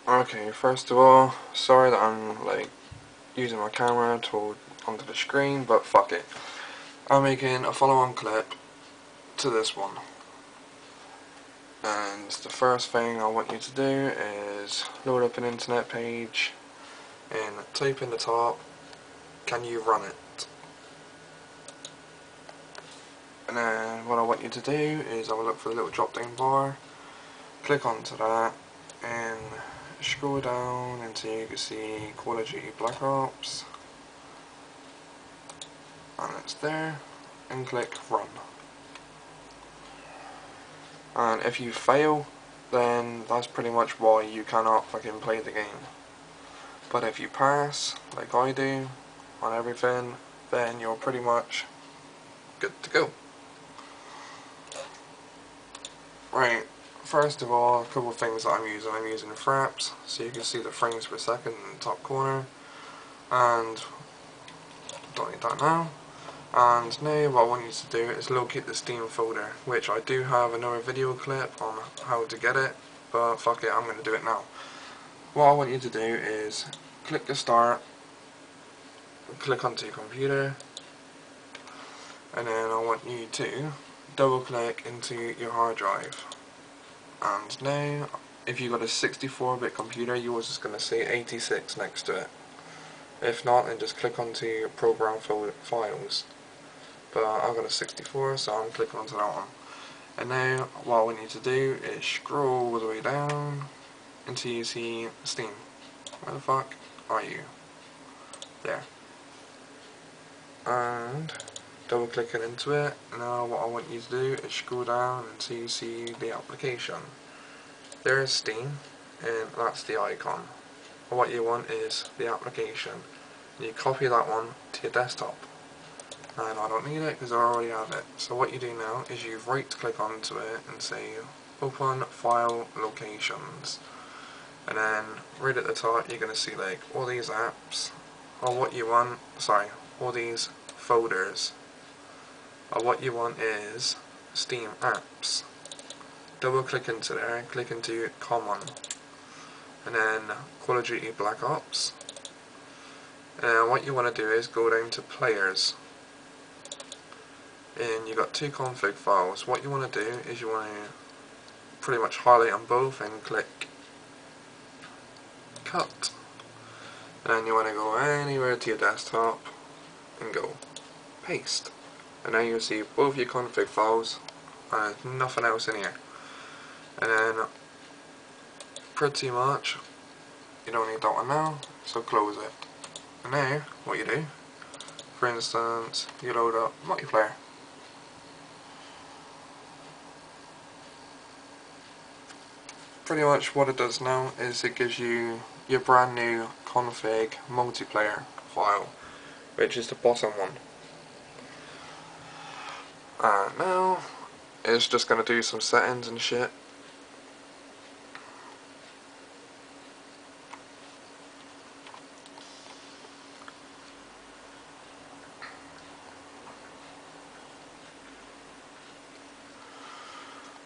Okay, first of all, sorry that I'm like using my camera to onto the screen, but fuck it. I'm making a follow-on clip to this one. And the first thing I want you to do is load up an internet page and type in the top, can you run it? And then what I want you to do is have a look for the little drop down bar, click onto that and scroll down until you can see Call of Duty Black Ops, and it's there, and click run. And if you fail, then that's pretty much why you cannot fucking play the game. But if you pass, like I do, on everything, then you're pretty much good to go. Right, first of all, a couple of things that I'm using fraps, so you can see the frames per second in the top corner, and don't need that now. And now what I want you to do is locate the Steam folder, which I do have another video clip on how to get it, but fuck it, I'm going to do it now. What I want you to do is click the start, click onto your computer, and then I want you to double click into your hard drive. And now, if you've got a 64-bit computer, yours is going to say 86 next to it. If not, then just click onto your program files. But I've got a 64, so I'm clicking onto that one. And now, what I want you to do is scroll all the way down until you see Steam. Where the fuck are you? There. And double clicking into it. Now what I want you to do is scroll down until you see the application. There's Steam, and that's the icon. And what you want is the application. And you copy that one to your desktop. And I don't need it because I already have it. So what you do now is you right click onto it and say open file locations. And then right at the top you're going to see like all these apps, or what you want, all these folders. Or what you want is Steam apps. Double click into there, click into common. And then Call of Duty Black Ops. And what you want to do is go down to players. And you've got two config files. What you want to do is you want to pretty much highlight on both and click cut. And then you want to go anywhere to your desktop and go paste. And now you'll see both your config files and there's nothing else in here. And then pretty much you don't need that one now, so close it. And now what you do, for instance, you load up multiplayer. Pretty much what it does now is it gives you your brand new config multiplayer file, which is the bottom one. And now it's just going to do some settings and shit.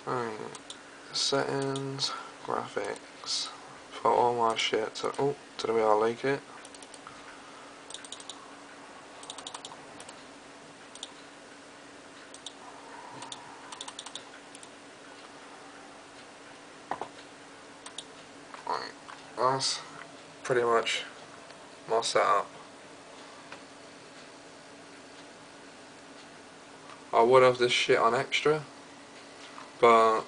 Right. Settings, graphics, put all my shit to the way I like it. Right, that's pretty much my setup. I would have this shit on extra, but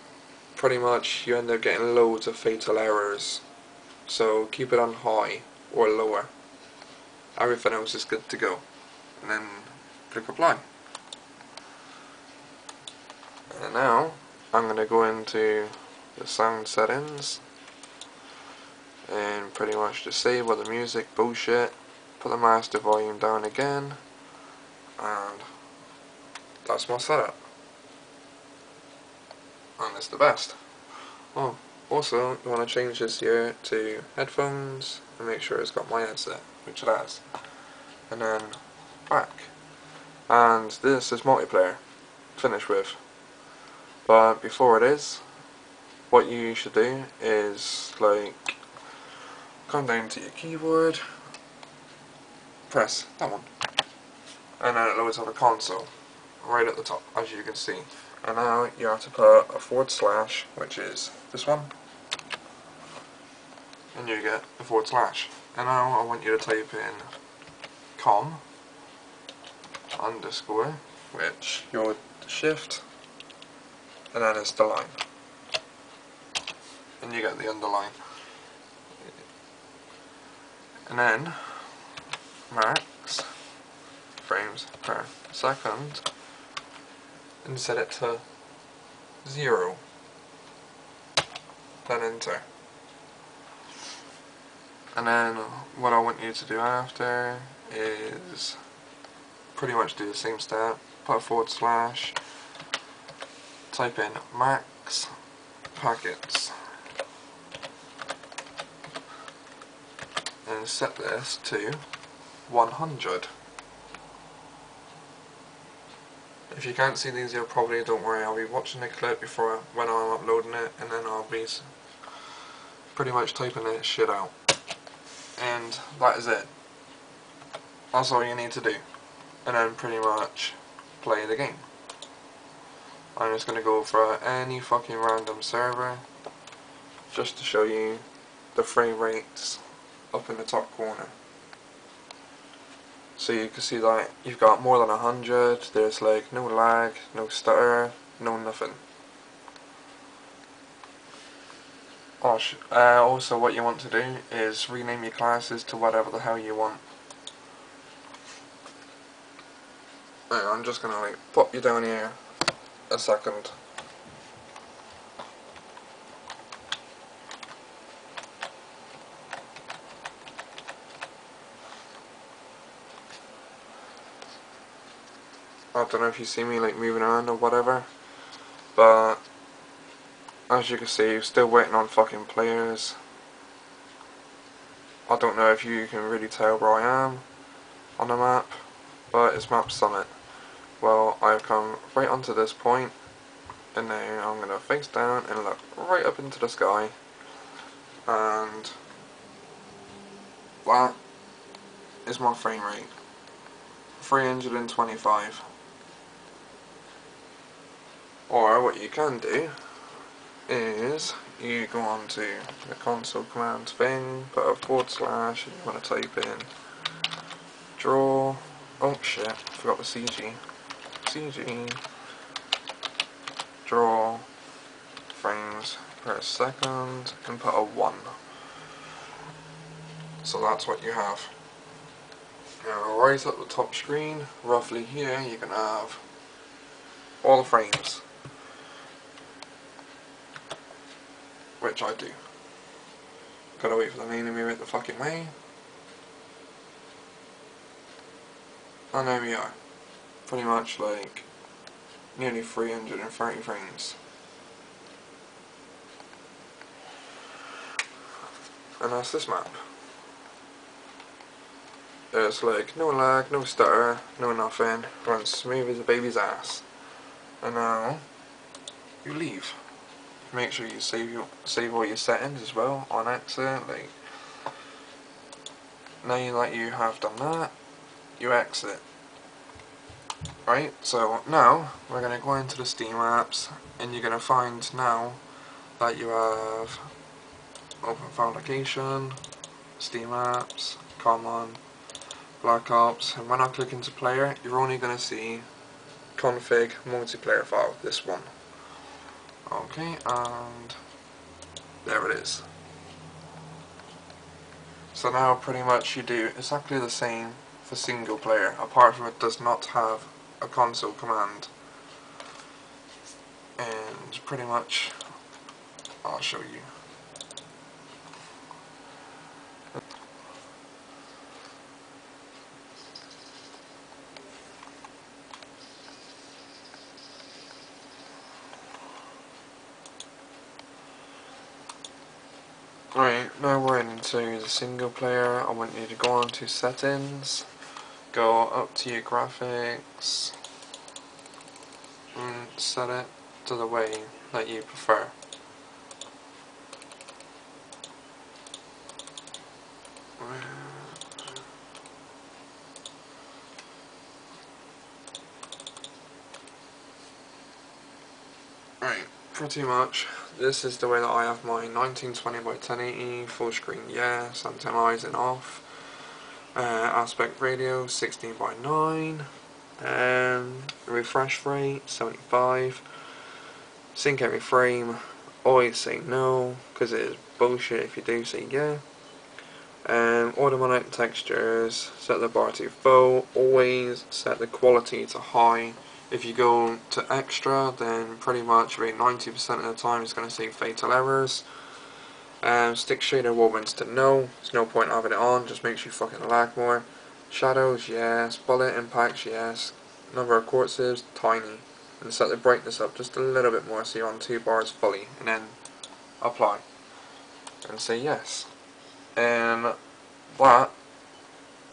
pretty much you end up getting loads of fatal errors, so keep it on high or lower. Everything else is good to go, and then click apply. And now I'm going to go into the sound settings and pretty much disable the music bullshit, put the master volume down again, and that's my setup. And it's the best. Oh, also you want to change this here to headphones and make sure it's got my headset, which it has. And then back. And this is multiplayer. Finished with. But before it is, what you should do is like come down to your keyboard, press that one, and then it loads up a console right at the top, as you can see. And now you have to put a /, which is this one, and you get a /. And now I want you to type in com underscore, which you'll shift, and then it's the line, and you get the underline. And then max frames per second, and set it to 0, then enter. And then what I want you to do after is pretty much do the same step, put a /, type in max packets, and set this to 100. If you can't see these here probably, don't worry, I'll be watching the clip before when I'm uploading it, and then I'll be pretty much typing this shit out. And that is it. That's all you need to do. And then pretty much play the game. I'm just going to go for any fucking random server just to show you the frame rates up in the top corner. So you can see that you've got more than 100, there's like no lag, no stutter, no nothing. Also what you want to do is rename your classes to whatever the hell you want. I'm just gonna like pop you down here a second. I don't know if you see me like moving around or whatever, but as you can see, still waiting on fucking players. I don't know if you can really tell where I am on the map, but it's map summit. Well, I've come right onto this point, and now I'm gonna face down and look right up into the sky, and that is my frame rate, 325. Or what you can do is you go on to the console commands thing, put a /, and you want to type in draw, oh shit, forgot the CG, draw frames per second, and put a 1. So that's what you have. Now right at the top screen, roughly here, you can have all the frames, which I do. Gotta wait for the main to move it the fucking way. And there we are. Pretty much like nearly 330 frames. And that's this map. There's like no lag, no stutter, no nothing. Runs smooth as a baby's ass. And now you leave. Make sure you save all your settings as well on exit. Like now that you have done that, you exit. Right, so now we're going to go into the Steam apps, and you're going to find now that you have Open File Location, Steam apps, Common, Black Ops, and when I click into player, you're only going to see config multiplayer file, this one. Okay, and there it is. So now pretty much you do exactly the same for single player, apart from it does not have a console command. And pretty much I'll show you. Right, now we're into the single player. I want you to go on to settings, go up to your graphics, and set it to the way that you prefer. pretty much this is the way that I have my 1920 by 1080 full screen yes, anti-aliasing off, aspect ratio 16 by 9, refresh rate 75, sync every frame, always say no because it is bullshit if you do say yeah. Automatic textures, set the bar to full, always set the quality to high. If you go to extra, then pretty much about 90% of the time it's going to say fatal errors. Stick shader wobblings to no, there's no point having it on, just makes you fucking lag more. Shadows, yes. Bullet impacts, yes. Number of quartzes, tiny. And set the brightness up just a little bit more so you're on 2 bars fully, and then apply. And say yes. And that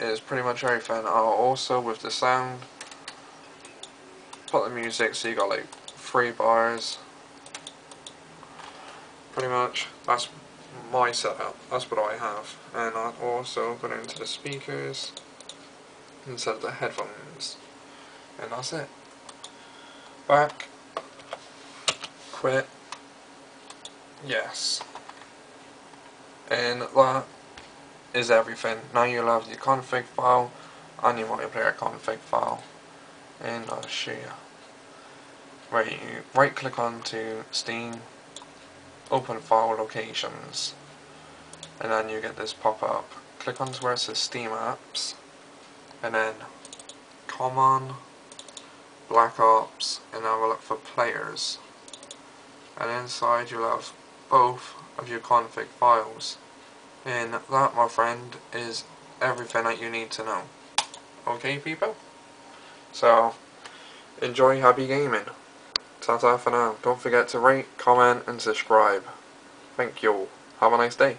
is pretty much everything. I'll also, with the sound, put the music so you got like 3 bars. Pretty much, that's my setup, that's what I have. And I'll also put it into the speakers instead of the headphones. And that's it. Back, quit, yes. And that is everything. Now you'll have your config file and your multiplayer config file, and I'll show you. Right, you right click onto Steam, open file locations, and then you get this pop up. Click onto where it says Steam Apps, and then Common, Black Ops, and now we'll look for Players. And inside you'll have both of your config files. And that, my friend, is everything that you need to know. Okay, people? So, enjoy happy gaming. Ta-ta for now. Don't forget to rate, comment, and subscribe. Thank you. Have a nice day.